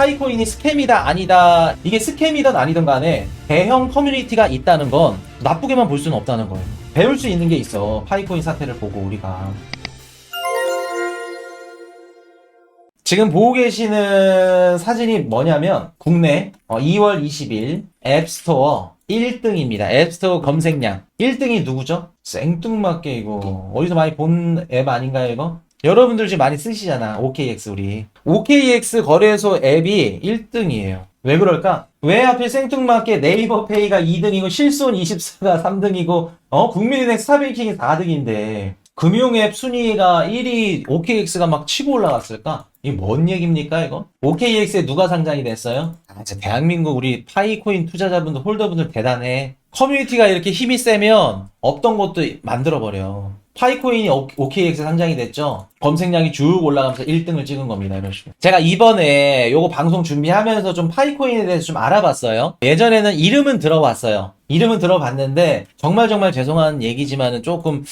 파이코인이 스캠이다 아니다, 이게 스캠이든 아니든 간에 대형 커뮤니티가 있다는 건 나쁘게만 볼 수는 없다는 거예요. 배울 수 있는 게 있어. 파이코인 사태를 보고 우리가 지금 보고 계시는 사진이 뭐냐면 국내 2월 20일 앱스토어 1등입니다. 앱스토어 검색량 1등이 누구죠? 생뚱맞게 이거 어디서 많이 본 앱 아닌가요 이거? 여러분들 지금 많이 쓰시잖아. OKX 우리 OKX 거래소 앱이 1등이에요. 왜 그럴까? 왜 하필 생뚱맞게 네이버페이가 2등이고 실손24가 3등이고 국민은행 스타뱅킹이 4등인데 금융앱 순위가 1위 OKX가 막 치고 올라갔을까? 이게 뭔 얘기입니까 이거? OKX에 누가 상장이 됐어요? 진짜 대한민국 우리 파이코인 투자자분들 홀더분들 대단해. 커뮤니티가 이렇게 힘이 세면 없던 것도 만들어버려. 파이코인이 OKX에 상장이 됐죠? 검색량이 쭉 올라가면서 1등을 찍은 겁니다. 이런 식으로. 제가 이번에 요거 방송 준비하면서 좀 파이코인에 대해서 좀 알아봤어요. 예전에는 이름은 들어봤어요. 이름은 들어봤는데 정말 죄송한 얘기지만은 조금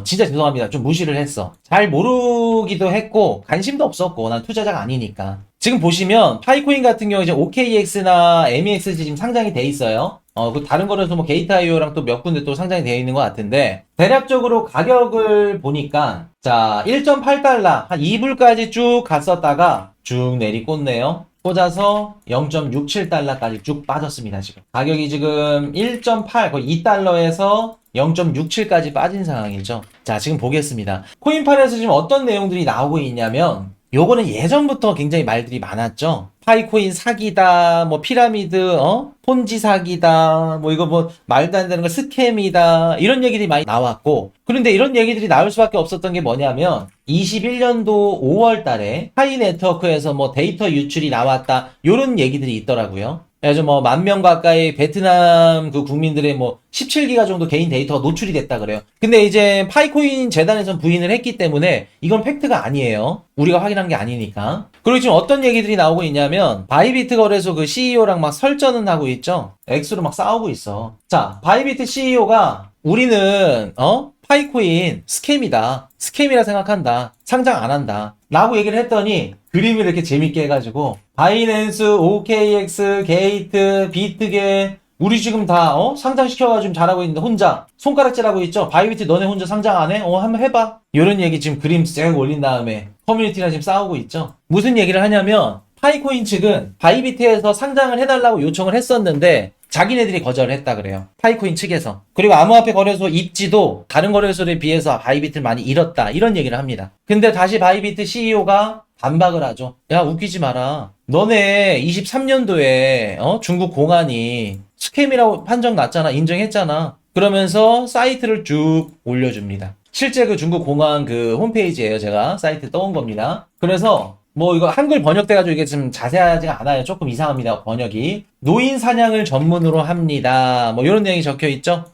진짜 죄송합니다. 좀 무시를 했어. 잘 모르기도 했고 관심도 없었고 난 투자자가 아니니까. 지금 보시면 파이코인 같은 경우 이제 OKX나 MEXG 지금 상장이 돼 있어요. 그 다른 거라서 뭐 게이트.io랑 또 몇 군데 또 상장이 되어 있는 것 같은데 대략적으로 가격을 보니까 자 1.8달러 한 2불까지 쭉 갔었다가 쭉 내리꽂네요. 꽂아서 0.67달러까지 쭉 빠졌습니다. 지금 가격이 지금 1.8 거의 2달러에서 0.67까지 빠진 상황이죠. 자 지금 보겠습니다. 코인판에서 지금 어떤 내용들이 나오고 있냐면 요거는 예전부터 굉장히 말들이 많았죠. 파이코인 사기다, 뭐 피라미드, 폰지 사기다, 뭐 이거 뭐 말도 안 되는 거 스캠이다, 이런 얘기들이 많이 나왔고, 그런데 이런 얘기들이 나올 수밖에 없었던 게 뭐냐면 21년도 5월 달에 파이네트워크에서 뭐 데이터 유출이 나왔다, 요런 얘기들이 있더라고요. 그래서 뭐 10,000명 가까이 베트남 그 국민들의 뭐 17기가 정도 개인 데이터가 노출이 됐다 그래요. 근데 이제 파이코인 재단에선 부인을 했기 때문에 이건 팩트가 아니에요. 우리가 확인한 게 아니니까. 그리고 지금 어떤 얘기들이 나오고 있냐면 바이비트 거래소 그 CEO랑 막 설전은 하고 있죠. X로 막 싸우고 있어. 자, 바이비트 CEO가 우리는 파이코인 스캠이다. 스캠이라 생각한다. 상장 안 한다. 라고 얘기를 했더니 그림을 이렇게 재밌게 해가지고 바이낸스, OKX, 게이트, 비트게 우리 지금 다 상장시켜가지고 지금 잘하고 있는데 혼자 손가락질하고 있죠. 바이비트 너네 혼자 상장 안 해? 한번 해봐. 이런 얘기 지금 그림 쫙 올린 다음에 커뮤니티랑 지금 싸우고 있죠. 무슨 얘기를 하냐면 파이코인 측은 바이비트에서 상장을 해달라고 요청을 했었는데 자기네들이 거절을 했다 그래요. 파이코인 측에서. 그리고 암호화폐 거래소 입지도 다른 거래소에 비해서 바이비트를 많이 잃었다. 이런 얘기를 합니다. 근데 다시 바이비트 CEO가 반박을 하죠. 야 웃기지 마라. 너네 23년도에 중국 공안이 스캠이라고 판정 났잖아. 인정했잖아. 그러면서 사이트를 쭉 올려줍니다. 실제 그 중국 공안 그 홈페이지에요. 제가 사이트 떠온 겁니다. 그래서 뭐 이거 한글 번역돼가지고 이게 좀 자세하지가 않아요. 조금 이상합니다. 번역이. 노인 사냥을 전문으로 합니다. 뭐 이런 내용이 적혀 있죠.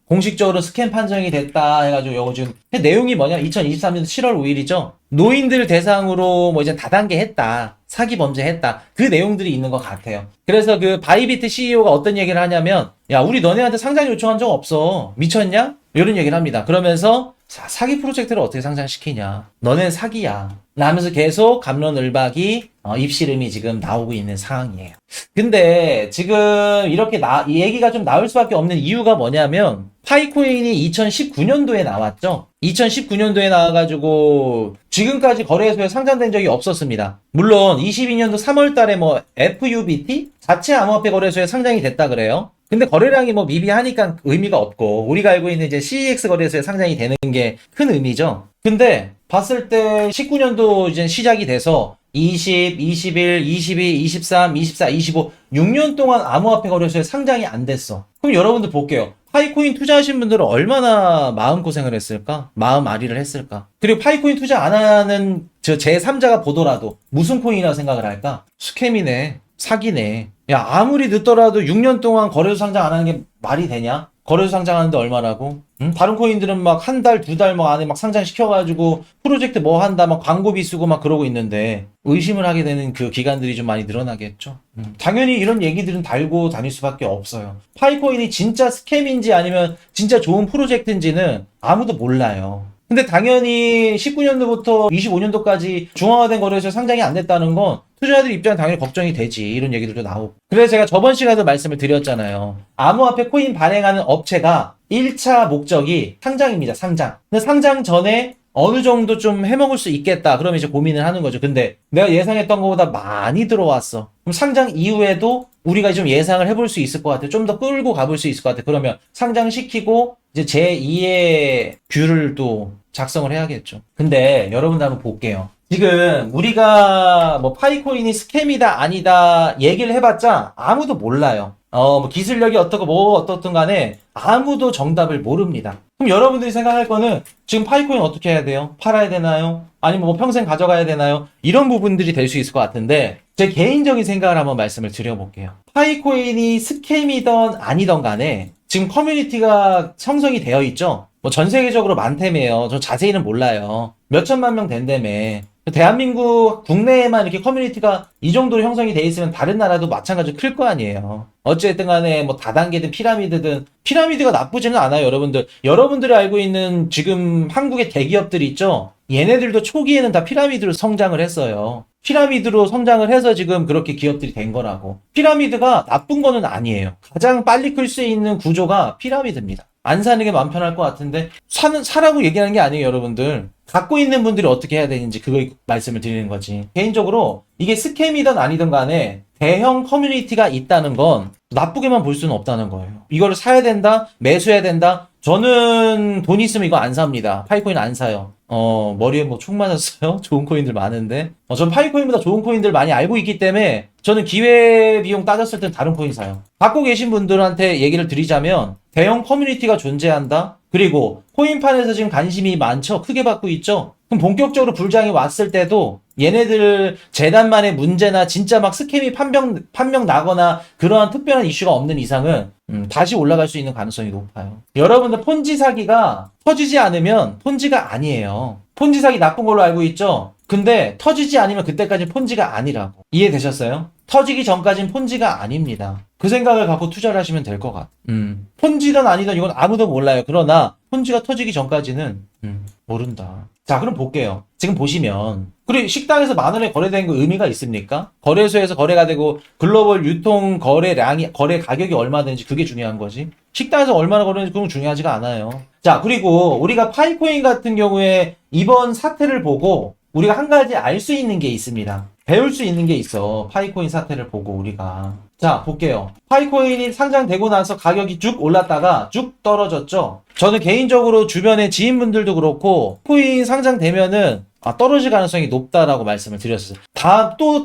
공식적으로 스캠 판정이 됐다 해가지고 요거 지금 내용이 뭐냐? 2023년 7월 5일이죠. 노인들 대상으로 뭐 이제 다단계 했다. 사기 범죄 했다. 그 내용들이 있는 것 같아요. 그래서 그 바이비트 CEO가 어떤 얘기를 하냐면 야 우리 너네한테 상장 요청한 적 없어. 미쳤냐? 이런 얘기를 합니다. 그러면서 사기 프로젝트를 어떻게 상장시키냐. 너네는 사기야. 라면서 계속 갑론을박이 입씨름이 지금 나오고 있는 상황이에요. 근데 지금 이렇게 이 얘기가 좀 나올 수밖에 없는 이유가 뭐냐면 파이코인이 2019년도에 나왔죠. 2019년도에 나와가지고 지금까지 거래소에 상장된 적이 없었습니다. 물론 22년도 3월 달에 뭐 FUBT? 자체 암호화폐 거래소에 상장이 됐다 그래요. 근데 거래량이 뭐 미비하니까 의미가 없고 우리가 알고 있는 이제 CEX 거래소에 상장이 되는 게 큰 의미죠. 근데 봤을 때 19년도 이제 시작이 돼서 20, 21, 22, 23, 24, 25 6년 동안 암호화폐 거래소에 상장이 안 됐어. 그럼 여러분들 볼게요. 파이코인 투자하신 분들은 얼마나 마음고생을 했을까? 마음 아리를 했을까? 그리고 파이코인 투자 안 하는 저 제3자가 보더라도 무슨 코인이라고 생각을 할까? 스캠이네. 사기네. 야 아무리 늦더라도 6년 동안 거래소 상장 안 하는 게 말이 되냐? 거래소 상장하는데 얼마라고? 응? 다른 코인들은 막 한 달, 두 달 뭐 안에 막 상장시켜가지고 프로젝트 뭐 한다, 막 광고비 쓰고 막 그러고 있는데 의심을 하게 되는 그 기관들이 좀 많이 늘어나겠죠. 당연히 이런 얘기들은 달고 다닐 수밖에 없어요. 파이코인이 진짜 스캠인지 아니면 진짜 좋은 프로젝트인지는 아무도 몰라요. 근데 당연히 19년도부터 25년도까지 중앙화된 거래소에서 상장이 안 됐다는 건 투자자들 입장에 당연히 걱정이 되지. 이런 얘기들도 나오고. 그래서 제가 저번 시간에도 말씀을 드렸잖아요. 암호화폐 코인 발행하는 업체가 1차 목적이 상장입니다. 상장. 근데 상장 전에 어느 정도 좀 해먹을 수 있겠다. 그러면 이제 고민을 하는 거죠. 근데 내가 예상했던 것보다 많이 들어왔어. 그럼 상장 이후에도 우리가 좀 예상을 해볼 수 있을 것 같아. 좀 더 끌고 가볼 수 있을 것 같아. 그러면 상장시키고 이제 제2의 뷰를 또 작성을 해야겠죠. 근데 여러분들 한번 볼게요. 지금 우리가 뭐 파이코인이 스캠이다 아니다 얘기를 해봤자 아무도 몰라요. 뭐 기술력이 어떻고 뭐 어떻든 간에 아무도 정답을 모릅니다. 그럼 여러분들이 생각할 거는 지금 파이코인 어떻게 해야 돼요? 팔아야 되나요? 아니면 뭐 평생 가져가야 되나요? 이런 부분들이 될 수 있을 것 같은데 제 개인적인 생각을 한번 말씀을 드려볼게요. 파이코인이 스캠이던 아니던 간에 지금 커뮤니티가 형성이 되어 있죠? 뭐 전 세계적으로 많다며요. 저 자세히는 몰라요. 몇 천만 명 된다며. 대한민국 국내에만 이렇게 커뮤니티가 이 정도로 형성이 돼 있으면 다른 나라도 마찬가지로 클 거 아니에요. 어쨌든 간에 뭐 다단계든 피라미드든 피라미드가 나쁘지는 않아요, 여러분들. 여러분들이 알고 있는 지금 한국의 대기업들 있죠? 얘네들도 초기에는 다 피라미드로 성장을 했어요. 피라미드로 성장을 해서 지금 그렇게 기업들이 된 거라고. 피라미드가 나쁜 거는 아니에요. 가장 빨리 클 수 있는 구조가 피라미드입니다. 안 사는 게 마음 편할 것 같은데 사라고 얘기하는 게 아니에요, 여러분들. 갖고 있는 분들이 어떻게 해야 되는지 그걸 말씀을 드리는 거지. 개인적으로 이게 스캠이든 아니든 간에 대형 커뮤니티가 있다는 건 나쁘게만 볼 수는 없다는 거예요. 이거를 사야 된다, 매수해야 된다. 저는 돈 있으면 이거 안 삽니다. 파이코인 안 사요. 머리에 뭐 총 맞았어요? 좋은 코인들 많은데. 전 파이코인보다 좋은 코인들 많이 알고 있기 때문에 저는 기회비용 따졌을 땐 다른 코인 사요. 갖고 계신 분들한테 얘기를 드리자면 대형 커뮤니티가 존재한다? 그리고 코인판에서 지금 관심이 많죠? 크게 받고 있죠? 그럼 본격적으로 불장이 왔을 때도 얘네들 재단만의 문제나 진짜 막 스캠이 판명 나거나 그러한 특별한 이슈가 없는 이상은 다시 올라갈 수 있는 가능성이 높아요. 여러분들 폰지 사기가 터지지 않으면 폰지가 아니에요. 폰지 사기 나쁜 걸로 알고 있죠? 근데 터지지 않으면 그때까지 폰지가 아니라고. 이해되셨어요? 터지기 전까지는 폰지가 아닙니다. 그 생각을 갖고 투자를 하시면 될 것 같아. 폰지든 아니든 이건 아무도 몰라요. 그러나 폰지가 터지기 전까지는 모른다. 자, 그럼 볼게요. 지금 보시면 그리고 식당에서 10,000원에 거래된 거 의미가 있습니까? 거래소에서 거래가 되고 글로벌 유통 거래량이 거래 가격이 얼마 되는지 그게 중요한 거지. 식당에서 얼마나 거래되는지 그건 중요하지가 않아요. 자, 그리고 우리가 파이코인 같은 경우에 이번 사태를 보고 우리가 한 가지 알 수 있는 게 있습니다. 배울 수 있는 게 있어. 파이코인 사태를 보고 우리가. 자, 볼게요. 파이코인이 상장되고 나서 가격이 쭉 올랐다가 쭉 떨어졌죠. 저는 개인적으로 주변에 지인분들도 그렇고 코인 상장되면은 떨어질 가능성이 높다라고 말씀을 드렸어요.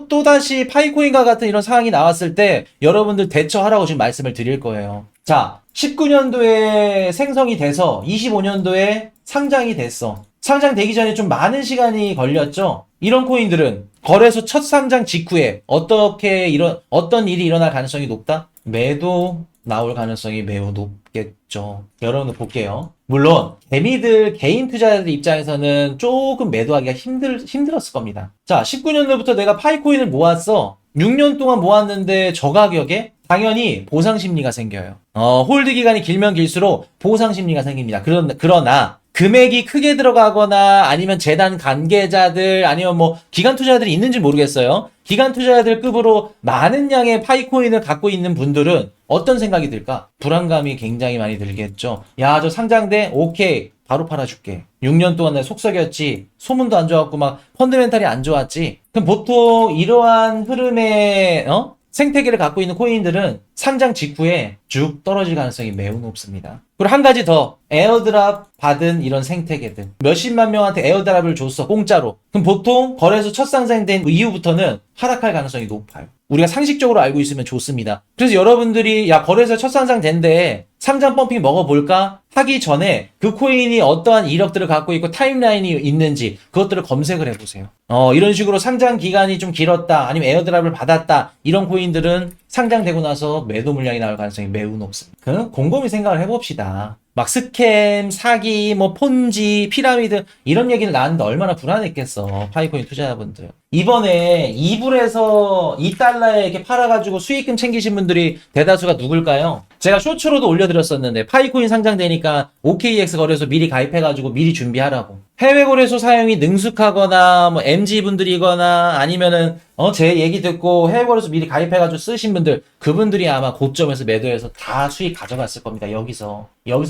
또다시 파이코인과 같은 이런 상황이 나왔을 때 여러분들 대처하라고 지금 말씀을 드릴 거예요. 자, 19년도에 생성이 돼서 25년도에 상장이 됐어. 상장되기 전에 좀 많은 시간이 걸렸죠. 이런 코인들은 거래소 첫 상장 직후에 어떤 일이 일어날 가능성이 높다? 매도 나올 가능성이 매우 높겠죠. 여러분들 볼게요. 물론 개인 투자자들 입장에서는 조금 매도하기가 힘들었을 겁니다. 자, 19년도부터 내가 파이코인을 모았어. 6년 동안 모았는데 저 가격에 당연히 보상 심리가 생겨요. 홀드 기간이 길면 길수록 보상 심리가 생깁니다. 그러나 금액이 크게 들어가거나 아니면 재단 관계자들 아니면 뭐 기관 투자자들이 있는지 모르겠어요. 기관 투자자들 급으로 많은 양의 파이코인을 갖고 있는 분들은 어떤 생각이 들까? 불안감이 굉장히 많이 들겠죠. 야, 저 상장돼? 오케이. 바로 팔아줄게. 6년 동안 내가 속썩였지. 소문도 안 좋았고 막 펀드멘탈이 안 좋았지. 그럼 보통 이러한 흐름의 생태계를 갖고 있는 코인들은 상장 직후에 쭉 떨어질 가능성이 매우 높습니다. 그리고 한 가지 더, 에어드랍 받은 이런 생태계들. 몇십만 명한테 에어드랍을 줬어, 공짜로. 그럼 보통 거래소 첫 상장된 이후부터는 하락할 가능성이 높아요. 우리가 상식적으로 알고 있으면 좋습니다. 그래서 여러분들이 거래소 첫 상장 된데 상장 펌핑 먹어볼까? 하기 전에 그 코인이 어떠한 이력들을 갖고 있고 타임라인이 있는지 그것들을 검색을 해보세요. 이런 식으로 상장 기간이 좀 길었다 아니면 에어드랍을 받았다 이런 코인들은 상장되고 나서 매도 물량이 나올 가능성이 매우 높습니다. 그럼 곰곰이 생각을 해봅시다. 막 스캠, 사기, 뭐 폰지, 피라미드 이런 얘기를 나왔는데 얼마나 불안했겠어. 파이코인 투자자분들. 이번에 2불에서 2달러에 이렇게 팔아가지고 수익금 챙기신 분들이 대다수가 누굴까요? 제가 쇼츠로도 올려드렸었는데 파이코인 상장되니까 OKX 거래소 미리 가입해가지고 미리 준비하라고. 해외 거래소 사용이 능숙하거나 뭐 MZ 분들이거나 아니면은 제 얘기 듣고 해외 거래소 미리 가입해가지고 쓰신 분들, 그분들이 아마 고점에서 매도해서 다 수익 가져갔을 겁니다. 여기서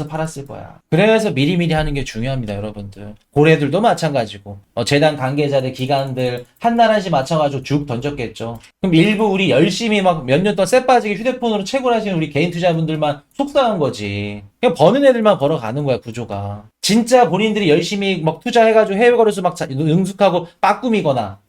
팔았을 거야. 그래서 미리미리 하는 게 중요합니다, 여러분들. 고래들도 마찬가지고 재단 관계자들, 기관들 한날 한시 맞춰가지고 쭉 던졌겠죠. 그럼 일부 우리 열심히 막 몇 년 동안 쎄 빠지게 휴대폰으로 채굴하시는 우리 개인 투자분들만 속상한 거지. 그냥 버는 애들만 벌어가는 거야, 구조가. 진짜 본인들이 열심히 막 투자해가지고 해외 거래소 막 능숙하고 빠꿈이거나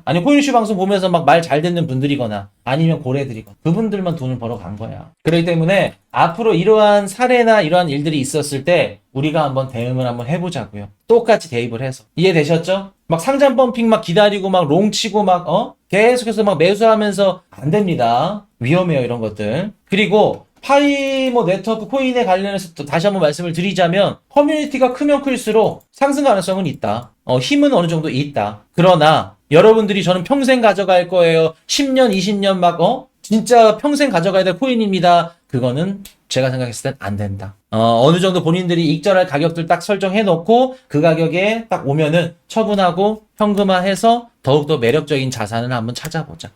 아니 코인슈 방송 보면서 막 말 잘 듣는 분들이거나 아니면 고래들이거나 그분들만 돈을 벌어간 거야. 그렇기 때문에 앞으로 이러한 사례나 이러한 일들이 있었을 때 우리가 한번 대응을 한번 해보자고요. 똑같이 대입을 해서. 이해되셨죠? 막 상장 펌핑 막 기다리고 막 롱 치고 막 계속해서 막 매수하면서 안 됩니다. 위험해요, 이런 것들. 그리고 파이모 네트워크 코인에 관련해서 또 다시 한번 말씀을 드리자면 커뮤니티가 크면 클수록 상승 가능성은 있다. 힘은 어느 정도 있다. 그러나 여러분들이 저는 평생 가져갈 거예요. 10년, 20년 막 진짜 평생 가져가야 될 코인입니다. 그거는 제가 생각했을 땐 안 된다. 어느 정도 본인들이 익절할 가격들 딱 설정해 놓고 그 가격에 딱 오면은 처분하고 현금화해서 더욱더 매력적인 자산을 한번 찾아보자.